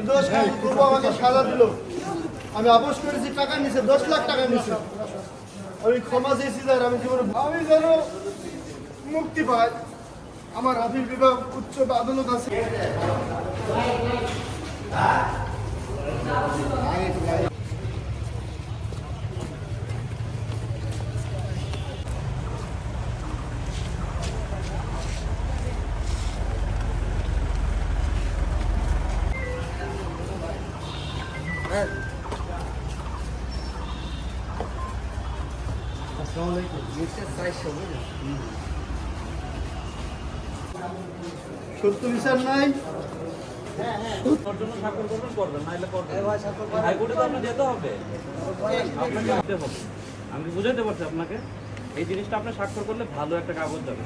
নির্দোষ করবো, আমাকে সাজা দিল, আমি আপোষ করেছি, টাকা নিছে, 10 লাখ টাকা নিছে, আমি ক্ষমা চেয়েছি স্যার, আমি জীবনে আমি যেন মুক্তি পাই। আমার আপিল বিভাগ উচ্চ আদালত আছে। সত্য বিচার নাই, আমি বুঝাইতে পারছি আপনাকে, এই জিনিসটা আপনি স্বাক্ষর করলে ভালো একটা কাগজ যাবে।